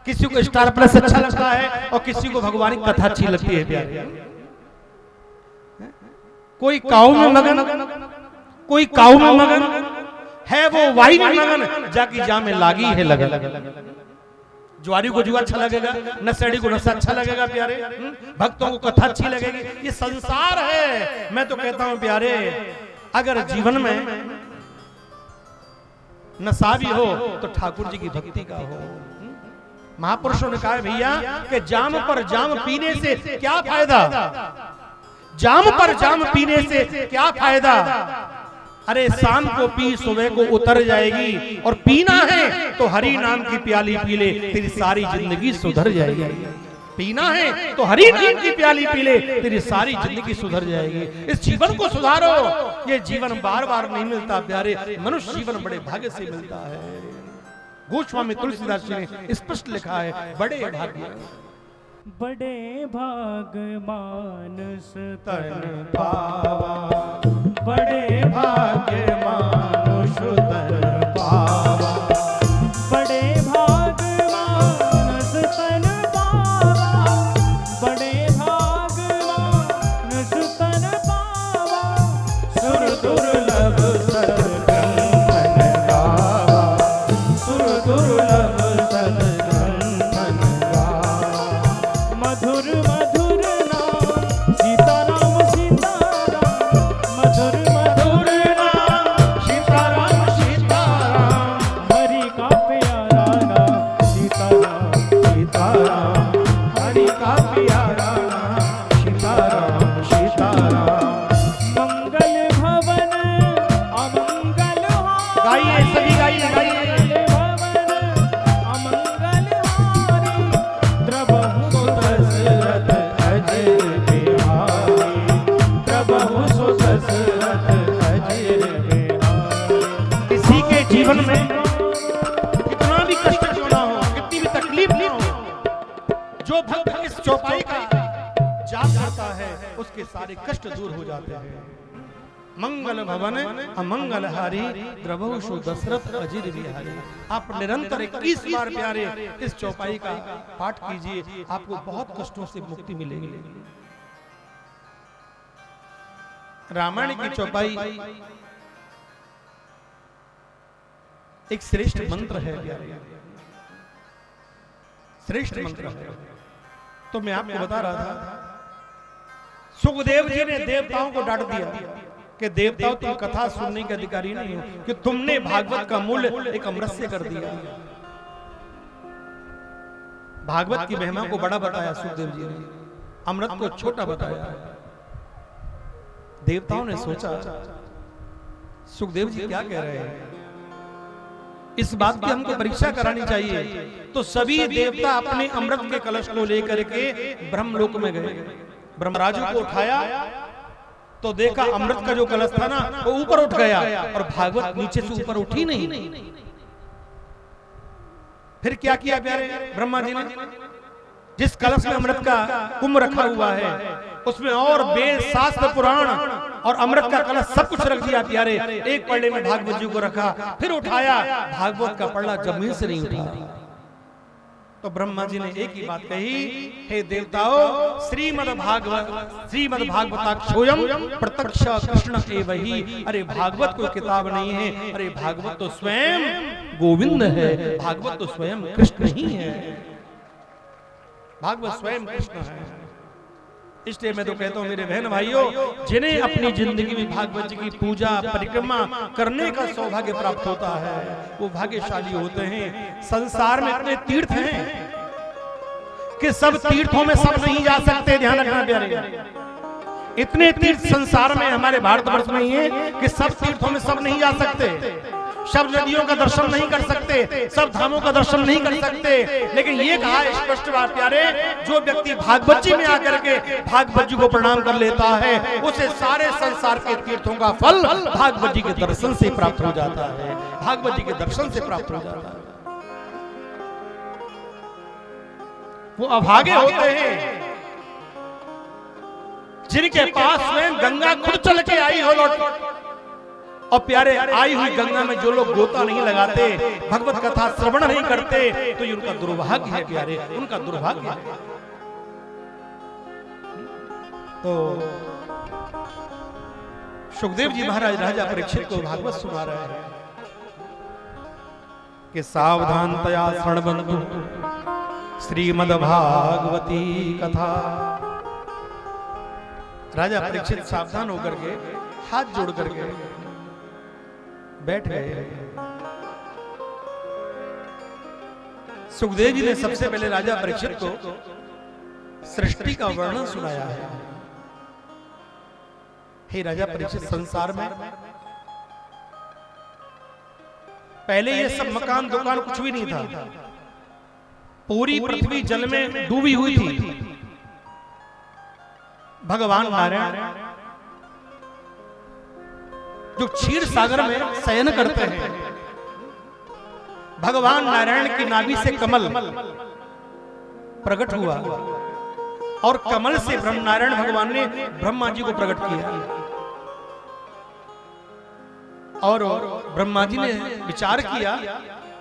किसी को स्टार प्लस अच्छा लगता है, और किसी को भगवान की कथा अच्छी लगती है प्यारे। कोई काऊ में मगन, कोई काऊ में मगन है, वो वाही में मगन जाकी जा में लागी है लगन। जुआरी को जुआ अच्छा लगेगा, नशेड़ी को नशा अच्छा लगेगा प्यारे, भक्तों को कथा अच्छी लगेगी। ये संसार है। मैं तो कहता हूं प्यारे, अगर जीवन में नशा भी हो तो ठाकुर जी की भक्ति का हो। महापुरुषों ने कहा है भैया कि जाम पर जाम पीने से क्या फायदा, जाम पर जाम पीने से क्या फायदा। अरे शाम को पी सुबह को उतर जाएगी, और पीना है तो हरि नाम की प्याली पी ले, तेरी सारी जिंदगी सुधर जाएगी। पीना है तो हरि नाम की प्याली पी ले, तेरी सारी जिंदगी सुधर जाएगी। इस जीवन को सुधारो। ये जीवन बार बार नहीं मिलता प्यारे, मनुष्य जीवन बड़े भाग्य से मिलता है। गोस्वामी तुलसीदास जी ने स्पष्ट लिखा है, बड़े भाग्य बड़े भाग मानस तन पावा, बड़े भाग्य मानुष तन पावा, बड़े भाग मानस तन पावा, बड़े भाग मानस तन पावा। सुर दुर्लभ सद्ग्रंथन गावा, सुर दुर्लभ सद्ग्रंथन गावा। मधुर मधुर नाम सीताराम सीताराम, मधुर मधुर नाम सीताराम सीताराम, हरि का प्यारा नाम सीताराम सीताराम। उसके सारे कष्ट दूर हो जाते हैं। मंगल भवन अमंगल हारी द्रवशु दशरथ अजिर बिहारी। आप निरंतर 21 बार प्यारे इस चौपाई का पाठ कीजिए, आपको बहुत कष्टों से मुक्ति मिलेगी। रामायण की चौपाई एक श्रेष्ठ मंत्र है प्यारे, श्रेष्ठ मंत्र है। तो मैं आपको बता रहा था, सुखदेव जी ने देवताओं को डांट दिया कि देवताओं तुम कथा सुनने के अधिकारी नहीं हो, कि तुमने भागवत का मूल्य एक अमृत से कर दिया। भागवत की महिमा को बड़ा बताया सुखदेव जी ने, अमृत को छोटा बताया। देवताओं ने सोचा सुखदेव जी क्या कह रहे हैं, इस बात की हमको परीक्षा करानी चाहिए। तो सभी देवता अपने अमृत के कलश को लेकर के ब्रह्मलोक में गए। ब्रह्मराजू को उठाया तो देखा अमृत का जो कलश था ना वो ऊपर उठ गया और भागवत नीचे से ऊपर उठी नहीं। फिर क्या किया प्यारे ब्रह्मा जी ने, जिस कलश में अमृत का कुंभ रखा हुआ है उसमें और वेद शास्त्र पुराण और अमृत का कलश सब कुछ रख दिया प्यारे। एक पल्ले में भागवत जी को रखा, फिर उठाया, भागवत का पल्ला जमीन से नहीं उठा। तो ब्रह्मा जी ने एक ही बात कही, हे देवताओं, श्रीमद् भागवताक्षोयम प्रत्यक्ष कृष्ण एवहि। अरे भागवत कोई किताब नहीं है, अरे भागवत तो स्वयं गोविंद है, भागवत तो स्वयं कृष्ण ही है, भागवत स्वयं कृष्ण है। इसलिए मैं तो कहता हूँ मेरे बहन भाइयों, जिन्हें अपनी जिंदगी में भागवत जी की पूजा परिक्रमा करने का सौभाग्य प्राप्त होता है वो भाग्यशाली होते हैं। संसार में इतने तीर्थ हैं कि सब तीर्थों में सब नहीं जा सकते, ध्यान रखना प्यारे। इतने तीर्थ संसार में हमारे भारतवर्ष में ही है कि सब तीर्थों में सब नहीं जा सकते, सब नदियों का दर्शन नहीं कर सकते, सब धामों का दर्शन नहीं कर सकते। लेकिन ये कहा स्पष्ट बात प्यारे, जो व्यक्ति भागवत जी में आकर के भागवत जी को प्रणाम कर लेता है उसे सारे संसार के तीर्थों का फल भागवत जी के दर्शन से प्राप्त हो जाता है, भागवत जी के दर्शन से प्राप्त हो जाता है। वो अभागे होते हैं जिनके पास स्वयं गंगा खुद चल के आई हो लौट। और प्यारे आई हुई गंगा में जो लोग गोता नहीं लगाते, भगवत कथा श्रवण नहीं करते, तो ये उनका दुर्भाग्य है प्यारे, उनका दुर्भाग्य है। तो सुखदेव जी महाराज राजा परीक्षित को भागवत सुना रहे हैं कि सावधानतया शृण्वन्तु श्रीमद् भागवती कथा। राजा परीक्षित सावधान होकर के हाथ जोड़ करके बैठ गए। सुखदेव जी ने सबसे पहले राजा परीक्षित को सृष्टि का वर्णन सुनाया है। हे राजा परीक्षित, संसार में पहले ये सब मकान दुकान कुछ भी नहीं था, पूरी पृथ्वी जल में डूबी हुई थी। भगवान नारायण जो क्षीर सागर में शयन करते हैं, भगवान नारायण की नाभि से कमल प्रकट हुआ और कमल से ब्रह्म नारायण भगवान ने ब्रह्मा जी को प्रकट किया। और ब्रह्मा जी ने विचार किया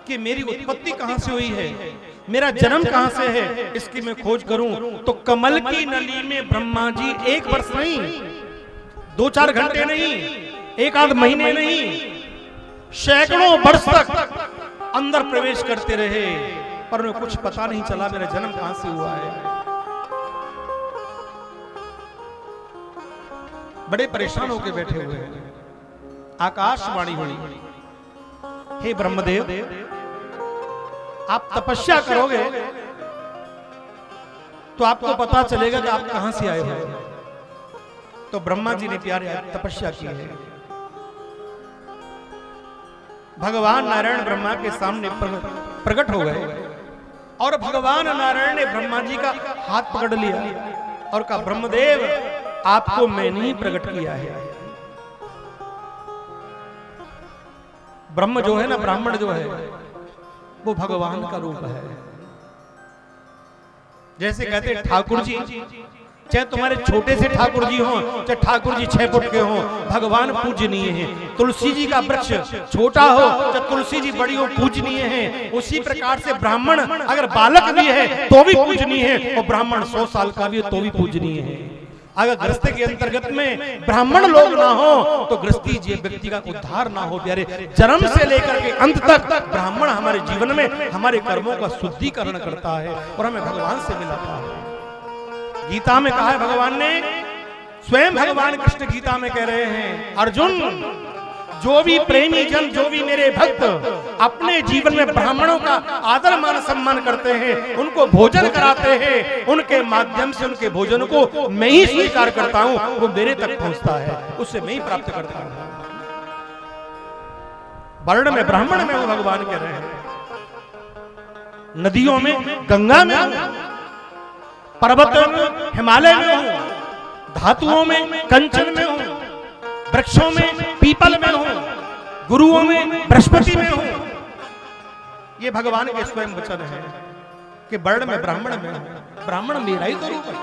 कि मेरी उत्पत्ति कहां से हुई है, मेरा जन्म कहां से है, इसकी मैं खोज करूं। तो कमल की नली में ब्रह्मा जी 1 वर्ष नहीं, 2-4 घंटे नहीं, 1 आध महीने नहीं, सैकड़ों वर्ष तक अंदर प्रवेश करते रहे, पर उन्हें कुछ पता नहीं चला मेरा जन्म कहां से हुआ है। बड़े परेशान होकर बैठे हुए हैं। आकाशवाणी हुई, हे ब्रह्मदेव, आप तपस्या करोगे तो आपको पता चलेगा कि आप कहां से आए हो। तो ब्रह्मा जी ने प्यारे तपस्या की है। भगवान नारायण ब्रह्मा के सामने प्रकट हो गए और भगवान नारायण ने ब्रह्मा जी का हाथ पकड़ लिया और कहा, ब्रह्मदेव, आपको मैंने ही प्रकट किया है। ब्रह्म जो है ना, ब्राह्मण जो है, वो भगवान का रूप है। जैसे कहते ठाकुर जी चाहे तुम्हारे छोटे से ठाकुर जी हों, चाहे ठाकुर जी 6 फुट के हों, भगवान पूजनीय है। तुलसी जी का वृक्ष छोटा हो, चाहे तुलसी जी बड़ी हो, पूजनीय है। उसी प्रकार से ब्राह्मण अगर बालक भी है तो भी पूजनीय है, और ब्राह्मण 100 साल का भी हो तो भी पूजनीय है। अगर गृहस्थी के अंतर्गत में ब्राह्मण लोग ना हो तो गृहस्थी जी व्यक्ति का उद्धार ना हो प्यारे। जन्म से लेकर के अंत तक ब्राह्मण हमारे जीवन में हमारे कर्मों का शुद्धिकरण करता है और हमें भगवान से मिलाता है। गीता में कहा है भगवान ने, स्वयं भगवान कृष्ण गीता में कह रहे हैं, अर्जुन जो भी प्रेमी जन, जो भी मेरे भक्त अपने जीवन में ब्राह्मणों का आदर मान सम्मान करते हैं, उनको भोजन कराते हैं, उनके माध्यम से उनके भोजन को मैं ही स्वीकार करता हूं, वो मेरे तक पहुंचता है, उससे मैं ही प्राप्त करता हूं। वर्ण में ब्राह्मण में वो भगवान कह रहे हैं। नदियों में गंगा में हूं, पर्वतों में हिमालय में हूं, धातुओं में कंचन में हूं, वृक्षों में पीपल में हूं, गुरुओं में बृहस्पति में हूं। ये भगवान के स्वयं वचन है कि वर्ण में ब्राह्मण में हूं। ब्राह्मण मेरा ही तो रूप है।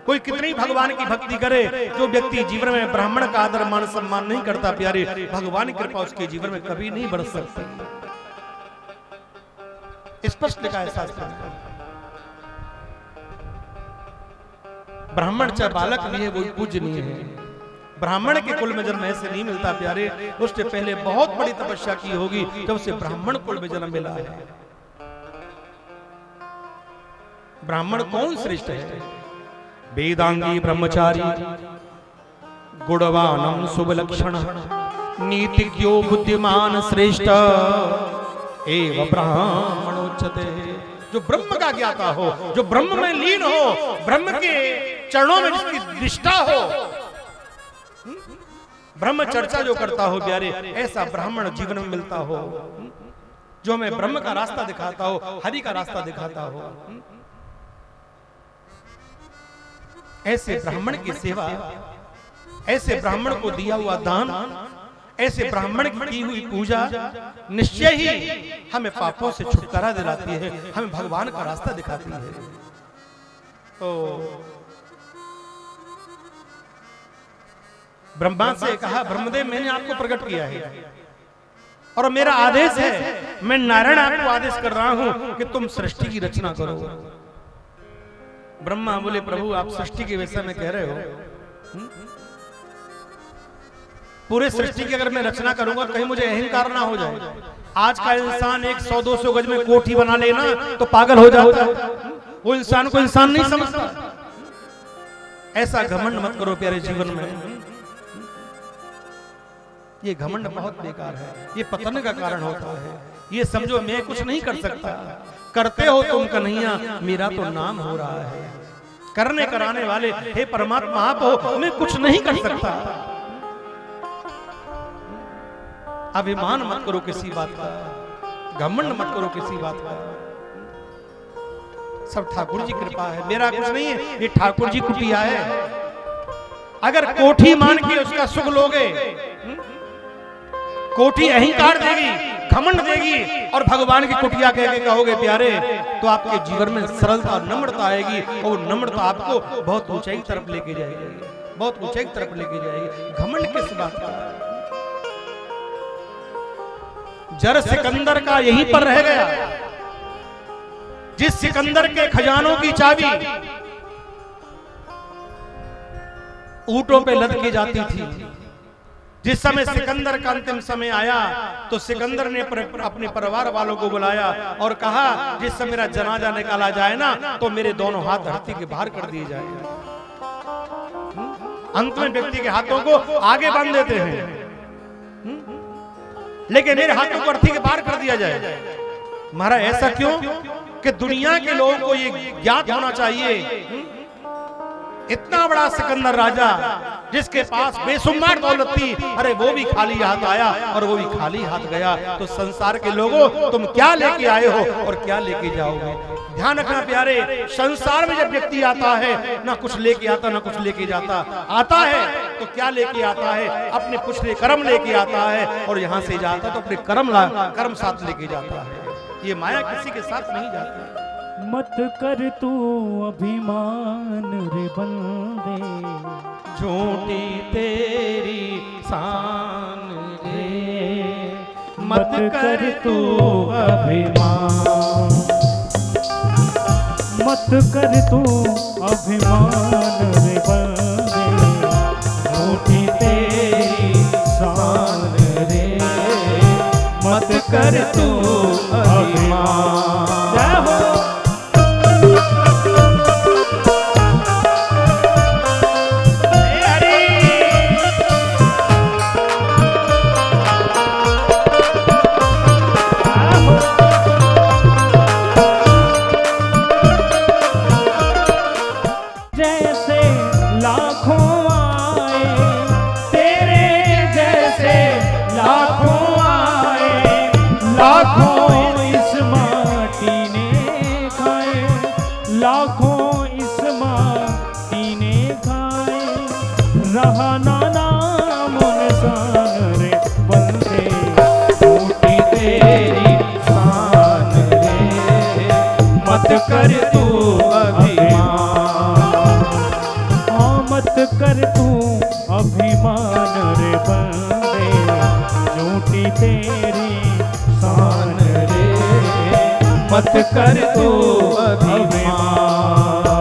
कोई कितनी भगवान की भक्ति करे, जो व्यक्ति जीवन में ब्राह्मण का आदर मान सम्मान नहीं करता प्यारे, भगवान की कृपा उसके जीवन में कभी नहीं बढ़ सकती। स्पष्ट लिखा है शास्त्र में। ब्राह्मण चाहे बालक भी है वो पूजनीय है। ब्राह्मण के कुल में जन्म ऐसे नहीं मिलता प्यारे, उसने पहले बहुत बड़ी तपस्या की होगी जब उसे ब्राह्मण कुल में जन्म मिला है। ब्राह्मण कौन श्रेष्ठ है? वेदांगी ब्रह्मचारी, गुणवानम शुभ लक्षण, नीतिज्ञो बुद्धिमान श्रेष्ठ एवं ब्राह्मणोच्यते। जो ब्रह्म का ज्ञाता हो, जो ब्रह्म में लीन हो, ब्रह्म के चरणों में जिसकी निष्ठा हो, ब्रह्म चर्चा जो करता हो प्यारे, ऐसा ब्राह्मण जीवन में मिलता हो, जो हमें ब्रह्म का रास्ता दिखाता हो, हरि का रास्ता दिखाता हो। ऐसे ब्राह्मण की सेवा, ऐसे ब्राह्मण को दिया हुआ दान, ऐसे ब्राह्मण की हुई पूजा निश्चय ही हमें पापों से छुटकारा दिलाती है, हमें भगवान का रास्ता दिखाती है। तो ब्रह्मा से कहा, ब्रह्मदेव मैंने आपको प्रकट किया है और मेरा आदेश है, मैं नारायण आपको आदेश कर रहा हूं कि तुम सृष्टि की रचना करो। ब्रह्मा बोले, प्रभु आप सृष्टि के विषय में कह रहे हो, पूरे सृष्टि की अगर मैं रचना करूंगा कहीं मुझे अहंकार ना हो जाए। आज का इंसान 100-200 गज में कोठी बना लेना तो पागल हो जाता है, वो इंसान को इंसान नहीं समझता। ऐसा घमंड मत करो प्यारे जीवन में। ये घमंड बहुत बेकार है, ये पतन का कारण होता है। ये समझो मैं कुछ नहीं कर सकता, करते हो तुम कन्हैया, मेरा तो नाम हो रहा है। करने कराने वाले हे परमात्मा आप हो, मैं कुछ नहीं कर सकता। अभिमान मत करो किसी बात का, घमंड मत करो किसी बात का। सब ठाकुर जी कृपा है, मेरा कुछ नहीं है, ये ठाकुर जी कुटिया है। अगर कोठी मान के उसका सुख लोगे, कोठी अहंकार देगी, घमंड देगी, और भगवान की कुटिया कह के कहोगे प्यारे, तो आपके जीवन में सरलता और नम्रता आएगी, और नम्रता आपको बहुत ऊंचाई तरफ लेके जाएगी, बहुत ऊंचाई तरफ लेके जाएगी। घमंड किस बात का? जर सिकंदर का यहीं पर रह गया, जिस सिकंदर के खजानों की चाबी ऊंटों पे लद की जाती थी। जिस समय सिकंदर का अंतिम समय आया तो सिकंदर ने अपने परिवार वालों को बुलाया और कहा, जिस समय मेरा जनाजा निकाला जाए ना तो मेरे दोनों हाथ धरती के बाहर कर दिए जाए। अंत में व्यक्ति के हाथों को आगे बांध देते हैं, लेकिन मेरे हाथों को अर्थी के बाहर कर दिया जाए। महाराज ऐसा क्यों? कि दुनिया के लोगों को ये ज्ञात होना चाहिए, इतना बड़ा सिकंदर राजा जिसके पास बेशुमार दौलत थी, अरे वो भी खाली हाथ आया और वो भी खाली हाथ गया। तो संसार के लोगों तुम क्या लेके आए हो और क्या लेके जाओगे? ध्यान रखना प्यारे, संसार में जब व्यक्ति आता है ना कुछ लेके आता ना कुछ लेके जाता, आता है तो क्या लेके आता है? अपने पिछले कर्म लेके आता है, और यहां से जाता तो अपने कर्म साथ लेके जाता है। ये माया किसी के साथ नहीं जाती। मत कर तू अभिमान रे बंदे, झूठी तेरी शान रे, मत कर तू अभिमान। मत कर तू अभिमान रे बंदे, झूठी तेरी शान रे, मत कर तू अभिमान। जय हो। जैसे लाखों आए तेरे जैसे, लाखों आए लाखों इस माटी ने खाए, लाखों इस माटी ने खाए, रहा ना नाम निशान रे बंदे, झूठी तेरी शान रे, मत कर तू अभिमान। मत कर तू अभिमान रे बंदे, झूठी तेरी शान रे, मत कर तू अभिमान।